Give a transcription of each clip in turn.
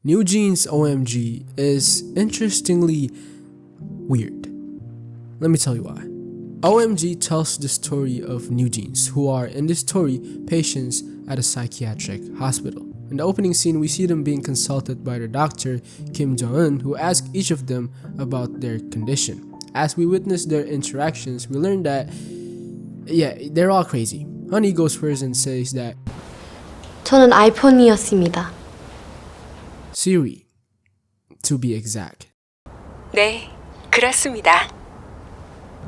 NewJeans OMG is interestingly weird. Let me tell you why. OMG tells the story of NewJeans, who are in this story patients at a psychiatric hospital. In the opening scene, we see them being consulted by the doctor Kim Jong-un, who asks each of them about their condition. As we witness their interactions, we learn that, they're all crazy. Honey goes first and says that 저는 아이폰이었습니다. Siri, to be exact. 네, 그렇습니다.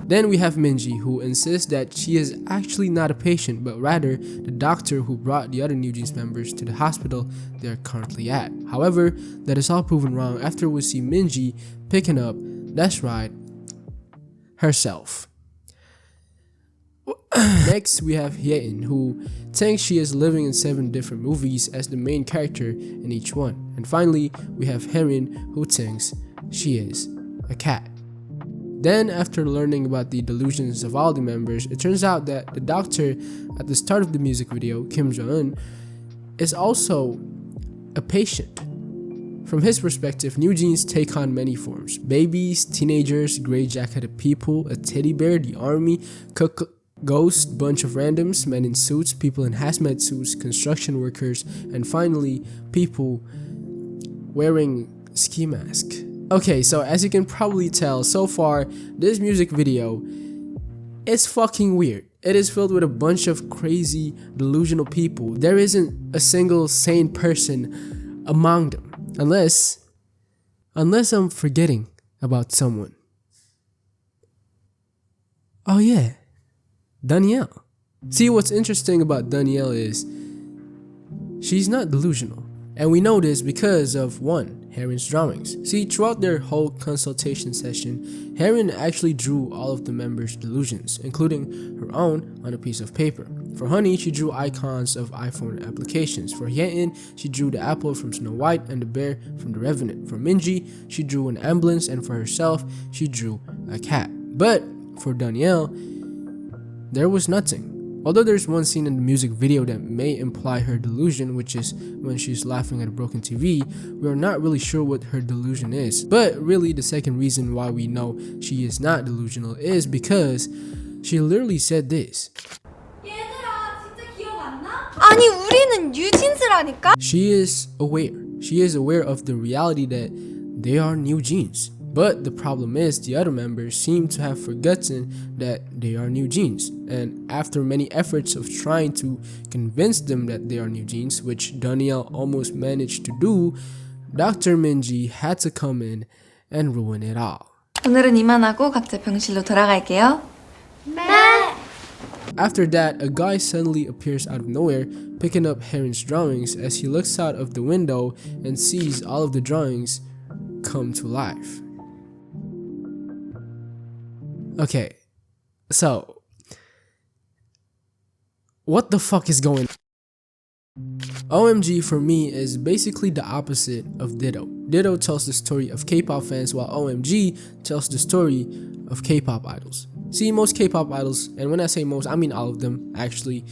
Then we have Minji, who insists that she is actually not a patient, but rather the doctor who brought the other NewJeans members to the hospital they're currently at. However, that is all proven wrong after we see Minji picking up, that's right, herself. Next, we have Hyein, who thinks she is living in 7 different movies as the main character in each one. And finally, we have Herin, who thinks she is a cat. Then, after learning about the delusions of all the members, it turns out that the doctor at the start of the music video, Kim Jong-un, is also a patient. From his perspective, NewJeans take on many forms: babies, teenagers, gray-jacketed people, a teddy bear, the army, ghost, bunch of randoms, men in suits, people in hazmat suits, construction workers, and finally, people wearing ski masks. Okay, so as you can probably tell so far, this music video is fucking weird. It is filled with a bunch of crazy, delusional people. There isn't a single sane person among them. Unless I'm forgetting about someone. Oh yeah, Danielle. See, what's interesting about Danielle is she's not delusional. And we know this because of 1, Herin's drawings. See, throughout their whole consultation session, Herin actually drew all of the members' delusions, including her own, on a piece of paper. For Honey, she drew icons of iPhone applications. For Hyein, she drew the apple from Snow White and the bear from The Revenant. For Minji, she drew an ambulance, and for herself, she drew a cat. But for Danielle, there was nothing. Although there's one scene in the music video that may imply her delusion, which is when she's laughing at a broken TV, we are not really sure what her delusion is. But really, the second reason why we know she is not delusional is because she literally said this. 아니 우리는 뉴진스라니까? She is aware of the reality that they are NewJeans. But the problem is the other members seem to have forgotten that they are NewJeans. And after many efforts of trying to convince them that they are NewJeans, which Danielle almost managed to do, Dr. Minji had to come in and ruin it all. 오늘은 이만하고 각자 병실로 돌아갈게요. 네. After that, a guy suddenly appears out of nowhere, picking up Herin's drawings as he looks out of the window and sees all of the drawings come to life. Okay, so what the fuck is going on? OMG for me is basically the opposite of Ditto. Ditto tells the story of K-pop fans, while OMG tells the story of K-pop idols. See, most K-pop idols, and when I say most, I mean all of them actually,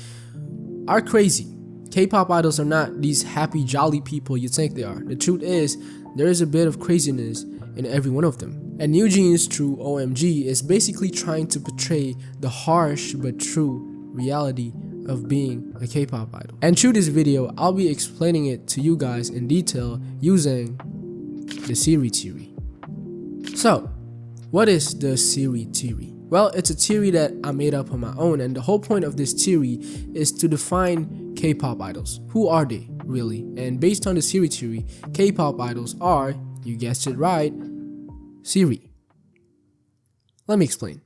are crazy. K-pop idols are not these happy, jolly people you think they are. The truth is, there is a bit of craziness in every one of them. And NewJeans through OMG is basically trying to portray the harsh but true reality of being a K-pop idol. And through this video, I'll be explaining it to you guys in detail using the Siri theory. So, what is the Siri theory? Well, it's a theory that I made up on my own, and the whole point of this theory is to define K-pop idols. Who are they, really? And based on the Siri theory, K-pop idols are, you guessed it right, Siri. Let me explain.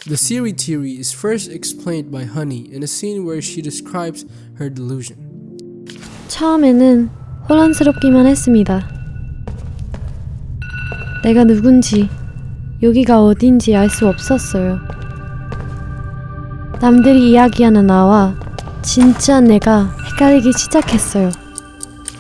The Siri theory is first explained by Honey in a scene where she describes her delusion. 처음에는 혼란스럽기만 했습니다. 내가 누군지, 여기가 어딘지 알 수 없었어요. 남들이 이야기하는 나와 진짜 내가 헷갈리기 시작했어요.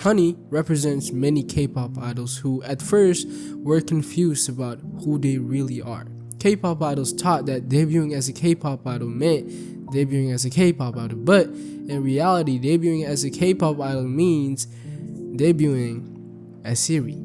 Honey represents many K-pop idols who at first were confused about who they really are. K-pop idols thought that debuting as a K-pop idol meant debuting as a K-pop idol, but in reality, debuting as a K-pop idol means debuting as Siri.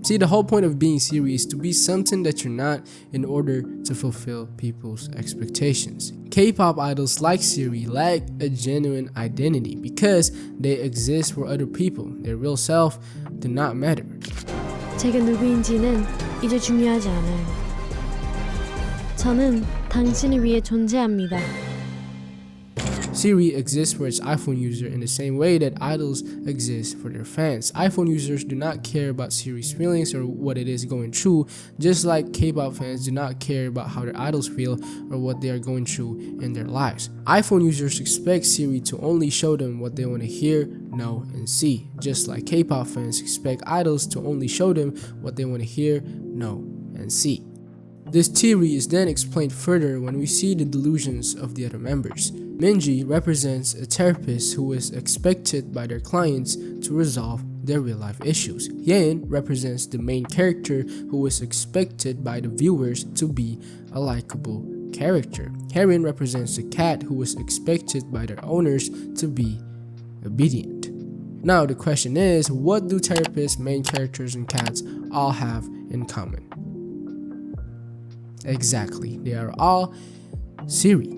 See, the whole point of being Siri is to be something that you're not in order to fulfill people's expectations. K-pop idols like Siri lack a genuine identity because they exist for other people. Their real self do not matter. 제가 누구인지는 이제 중요하지 않아요. 저는 당신을 위해 존재합니다. Siri exists for its iPhone user in the same way that idols exist for their fans. iPhone users do not care about Siri's feelings or what it is going through, just like K-pop fans do not care about how their idols feel or what they are going through in their lives. iPhone users expect Siri to only show them what they want to hear, know, and see, just like K-pop fans expect idols to only show them what they want to hear, know, and see. This theory is then explained further when we see the delusions of the other members. Minji represents a therapist who is expected by their clients to resolve their real-life issues. Yen represents the main character who is expected by the viewers to be a likable character. Heron represents the cat who is expected by their owners to be obedient. Now the question is, what do therapists, main characters, and cats all have in common? Exactly, they are all Siri.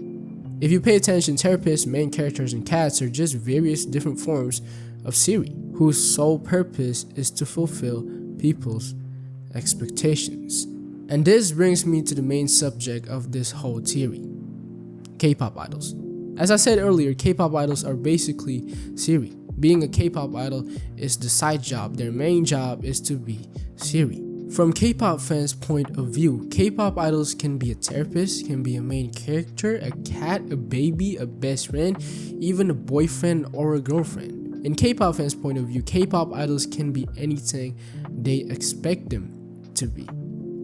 If you pay attention, therapists, main characters, and cats are just various different forms of Siri, whose sole purpose is to fulfill people's expectations. And this brings me to the main subject of this whole theory: K-pop idols. As I said earlier, K-pop idols are basically Siri. Being a K-pop idol is the side job. Their main job is to be Siri. From K-pop fans' point of view, K-pop idols can be a therapist, can be a main character, a cat, a baby, a best friend, even a boyfriend or a girlfriend. In K-pop fans' point of view, K-pop idols can be anything they expect them to be.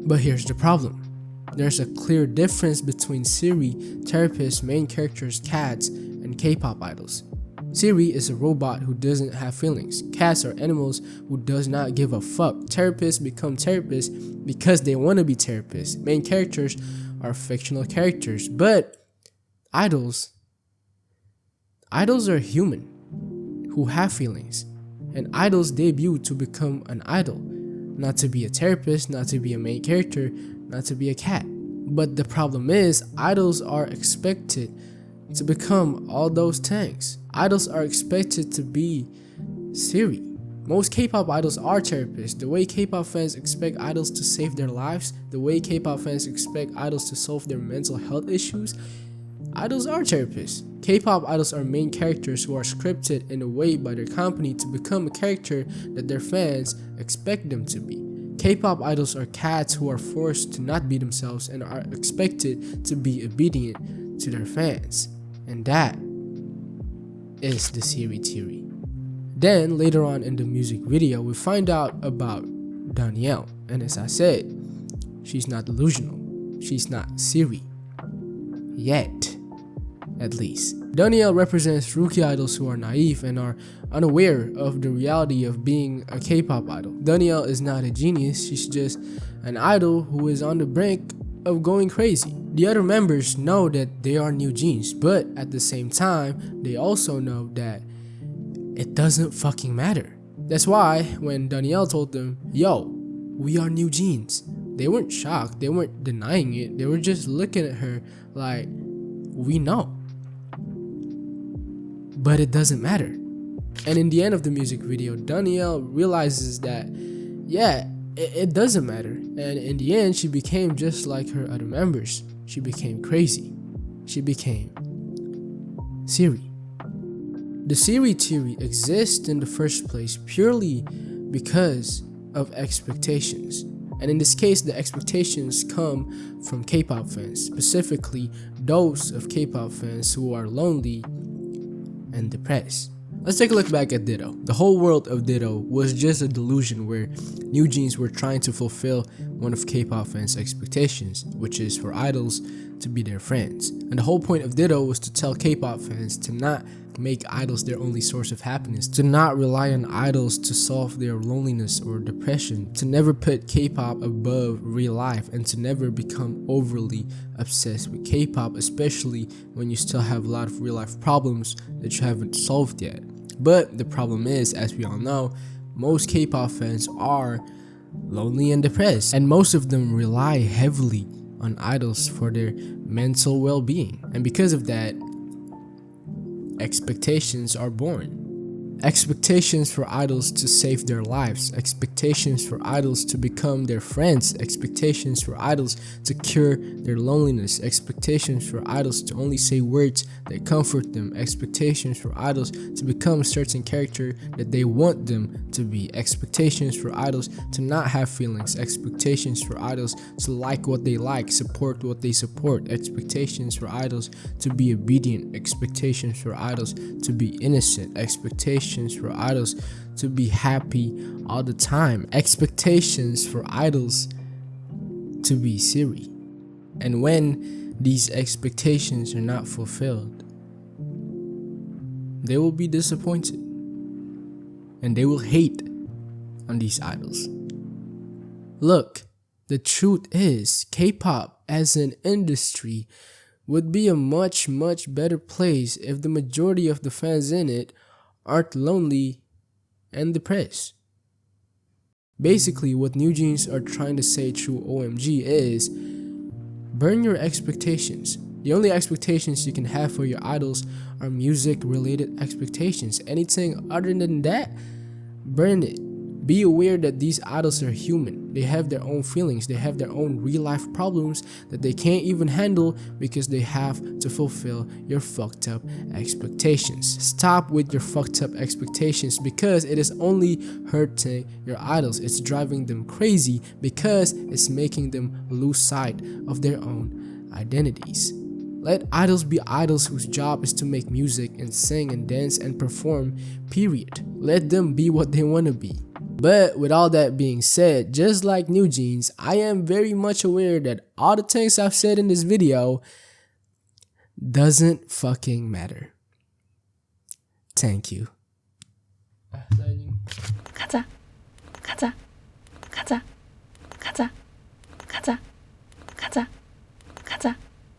But here's the problem. There's a clear difference between Siri, therapists, main characters, cats, and K-pop idols. Siri is a robot who doesn't have feelings. Cats are animals who does not give a fuck. Therapists become therapists because they want to be therapists. Main characters are fictional characters, but idols are human who have feelings. And idols debut to become an idol, not to be a therapist, not to be a main character, not to be a cat. But the problem is, idols are expected to become all those things. Idols are expected to be Siri. Most K-pop idols are therapists. The way K-pop fans expect idols to save their lives, the way K-pop fans expect idols to solve their mental health issues, idols are therapists. K-pop idols are main characters who are scripted in a way by their company to become a character that their fans expect them to be. K-pop idols are cats who are forced to not be themselves and are expected to be obedient to their fans. And that is the Siri theory. Then later on in the music video, we find out about Danielle, and as I said, she's not delusional. She's not Siri. Yet, at least. Danielle represents rookie idols who are naive and are unaware of the reality of being a K-pop idol. Danielle is not a genius, she's just an idol who is on the brink of going crazy. The other members know that they are NewJeans, but at the same time, they also know that it doesn't fucking matter. That's why when Danielle told them, yo, we are NewJeans, they weren't shocked, they weren't denying it, they were just looking at her like, we know. But it doesn't matter. And in the end of the music video, Danielle realizes that, yeah, it doesn't matter. And in the end, she became just like her other members. She became crazy. She became Siri. The Siri theory exists in the first place purely because of expectations. And in this case, the expectations come from K-pop fans, specifically those of K-pop fans who are lonely and depressed. Let's take a look back at Ditto. The whole world of Ditto was just a delusion where NewJeans were trying to fulfill one of K-pop fans' expectations, which is for idols to be their friends. And the whole point of Ditto was to tell K-pop fans to not make idols their only source of happiness, to not rely on idols to solve their loneliness or depression, to never put K-pop above real life, and to never become overly obsessed with K-pop, especially when you still have a lot of real life problems that you haven't solved yet. But the problem is, as we all know, most K-pop fans are lonely and depressed, and most of them rely heavily on idols for their mental well-being. And because of that, expectations are born. Expectations for idols to save their lives, expectations for idols to become their friends, expectations for idols to cure their loneliness, expectations for idols to only say words that comfort them, expectations for idols to become a certain character that they want them to be, expectations for idols to not have feelings, expectations for idols to like what they like, support what they support, expectations for idols to be obedient, expectations for idols to be innocent, expectations for idols to be happy all the time, expectations for idols to be Siri. And when these expectations are not fulfilled, they will be disappointed and they will hate on these idols. Look, the truth is, K-pop as an industry would be a much better place if the majority of the fans in it aren't lonely and depressed. Basically, what NewJeans are trying to say through OMG is, burn your expectations. The only expectations you can have for your idols are music related expectations. Anything other than that, burn it. Be aware that these idols are human. They have their own feelings. They have their own real life problems that they can't even handle because they have to fulfill your fucked up expectations. Stop with your fucked up expectations because it is only hurting your idols. It's driving them crazy because it's making them lose sight of their own identities. Let idols be idols whose job is to make music and sing and dance and perform, period. Let them be what they want to be. But with all that being said, just like NewJeans, I am very much aware that all the things I've said in this video doesn't fucking matter. Thank you.